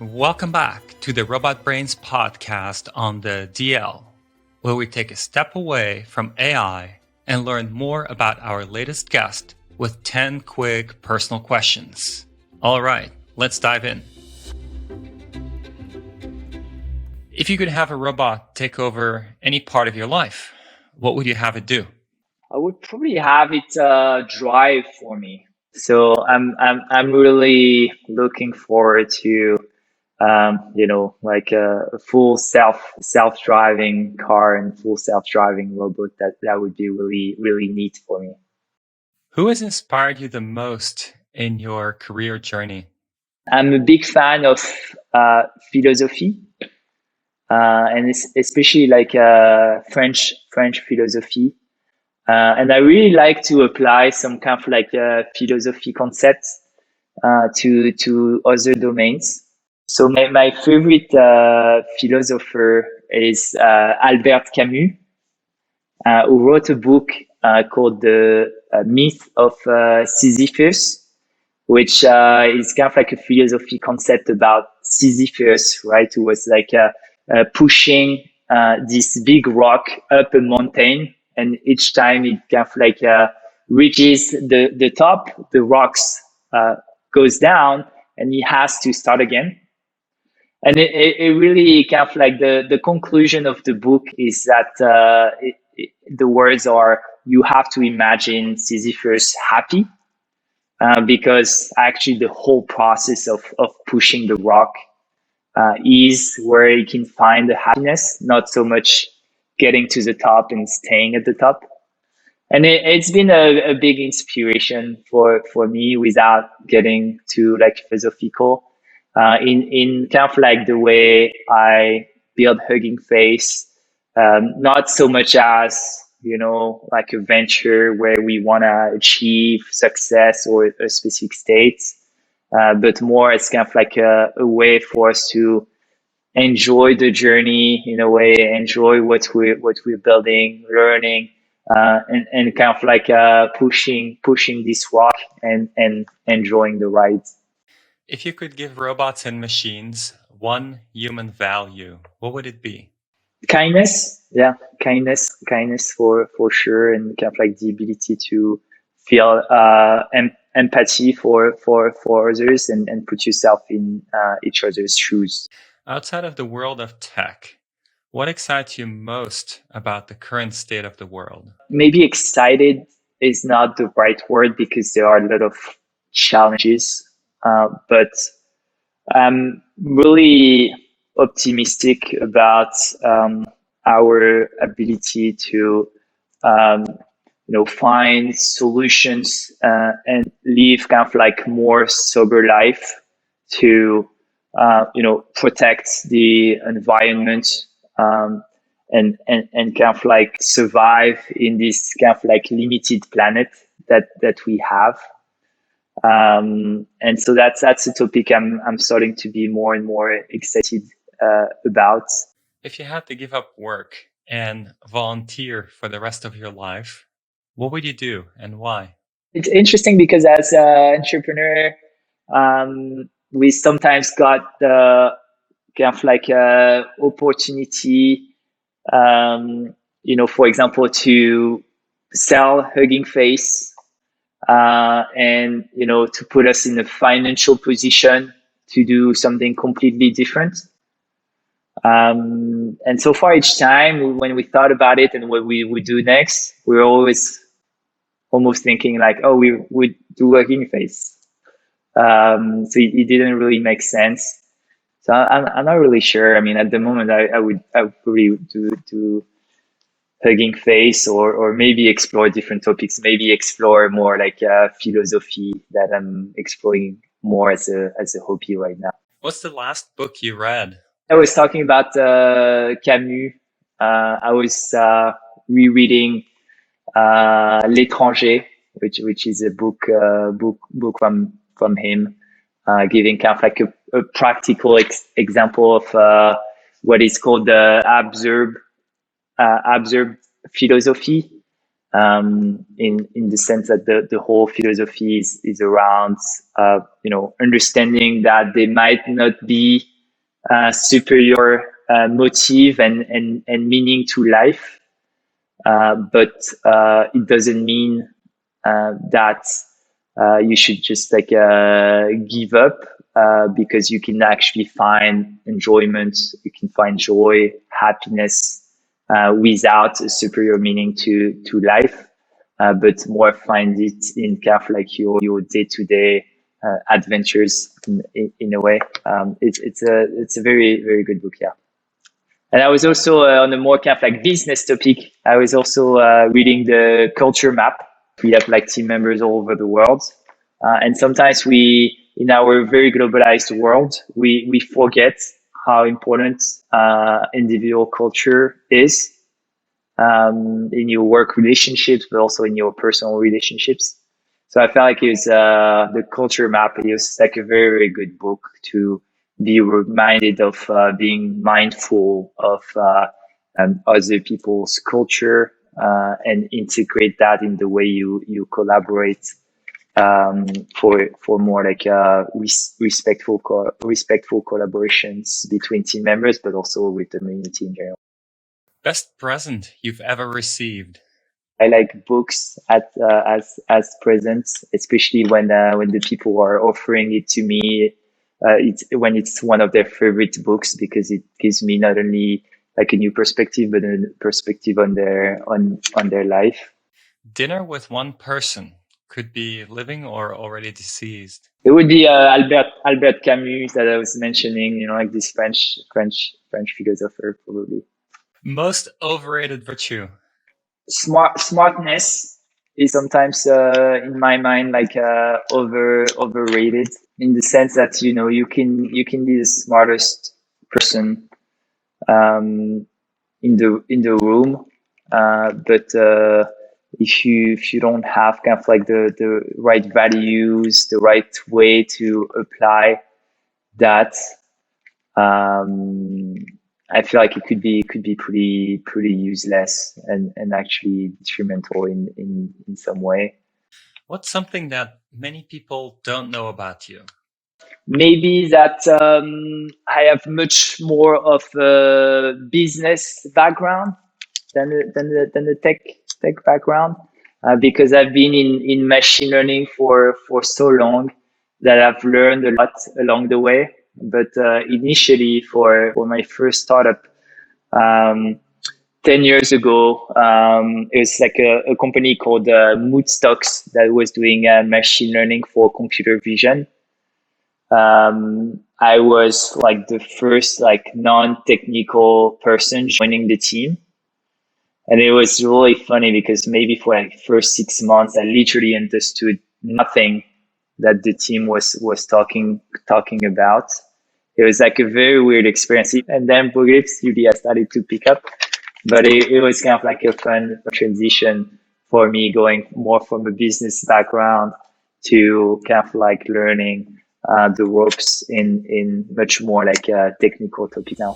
Welcome back to the Robot Brains podcast on the DL, where we take a step away from AI and learn more about our latest guest with 10 quick personal questions. All right, let's dive in. If you could have a robot take over any part of your life, what would you have it do? I would probably have it drive for me. So I'm really looking forward to like a full self-driving car and full self-driving robot. That would be really neat for me. Who has inspired you the most in your career journey? I'm a big fan of philosophy, and especially like French philosophy. And I really like to apply some kind of like philosophy concepts to other domains. So my favorite philosopher is Albert Camus, who wrote a book called The Myth of Sisyphus, which is kind of like a philosophy concept about Sisyphus, right? Who was like pushing this big rock up a mountain, and each time it kind of like reaches the top, the rocks goes down, and he has to start again. And it really kind of like the conclusion of the book is that the words are, you have to imagine Sisyphus happy, because actually the whole process of pushing the rock is where you can find the happiness, not so much getting to the top and staying at the top. And it's been a big inspiration for me without getting too like philosophical. In kind of like the way I build Hugging Face, not so much as, like a venture where we want to achieve success or a specific state, but more as kind of like a way for us to enjoy the journey in a way, enjoy what we're building, learning, and kind of like pushing this rock and enjoying the ride. If you could give robots and machines one human value, what would it be? Kindness. Yeah, kindness for sure, and kind of like the ability to feel empathy for others and put yourself in each other's shoes. Outside of the world of tech, what excites you most about the current state of the world? Maybe excited is not the right word because there are a lot of challenges, but I'm really optimistic about our ability to find solutions and live kind of like more sober life to protect the environment, and kind of like survive in this kind of like limited planet that we have. And so that's a topic I'm starting to be more and more excited about. If you had to give up work and volunteer for the rest of your life, what would you do and why? It's interesting because as an entrepreneur, we sometimes got the kind of like opportunity, for example, to sell Hugging Face, and to put us in a financial position to do something completely different. And so far, each time when we thought about it and what we would do next, we were always almost thinking like, oh, we would do Hugging Face. So it didn't really make sense. So I'm not really sure. I mean, at the moment, I would probably do Hugging Face, or maybe explore different topics, maybe explore more like philosophy that I'm exploring more as a hobby right now. What's the last book you read? I was talking about Camus. I was rereading L'étranger, which is a book from him, giving kind of like a practical example of what is called the absurd philosophy, in the sense that the whole philosophy is around understanding that there might not be superior motive and meaning to life, but it doesn't mean that you should just give up, because you can actually find enjoyment, you can find joy, happiness without a superior meaning to life, but more find it in kind of like your day-to-day adventures in a way. It's a very, very good book, yeah. And I was also on a more kind of like business topic. I was also reading the culture map. We have like team members all over the world. And sometimes in our very globalized world, we forget how important individual culture is in your work relationships, but also in your personal relationships. So I felt like it was the culture map. It was like a very, very good book to be reminded of being mindful of other people's culture and integrate that in the way you collaborate for more like respectful collaborations between team members, but also with the community in general. Best present you've ever received? I like books as presents, especially when the people are offering it to me. When it's one of their favorite books, because it gives me not only like a new perspective, but a perspective on their life. Dinner with one person, could be living or already deceased. It would be Albert Camus that I was mentioning. Like this French philosopher, probably. Most overrated virtue? Smartness is sometimes in my mind like overrated, in the sense that you can be the smartest person in the room, but if you don't have kind of like the right values, the right way to apply that, I feel like it could be pretty useless and actually detrimental in some way. What's something that many people don't know about you? Maybe that I have much more of a business background than the tech background, because I've been in machine learning for so long that I've learned a lot along the way. But initially, for my first startup, 10 years ago, it was like a company called Moodstocks that was doing machine learning for computer vision. I was like the first like non-technical person joining the team. And it was really funny because maybe for like first 6 months, I literally understood nothing that the team was talking about. It was like a very weird experience. And then progressively I started to pick up, but it was kind of like a fun transition for me, going more from a business background to kind of like learning the ropes in much more like a technical topic now.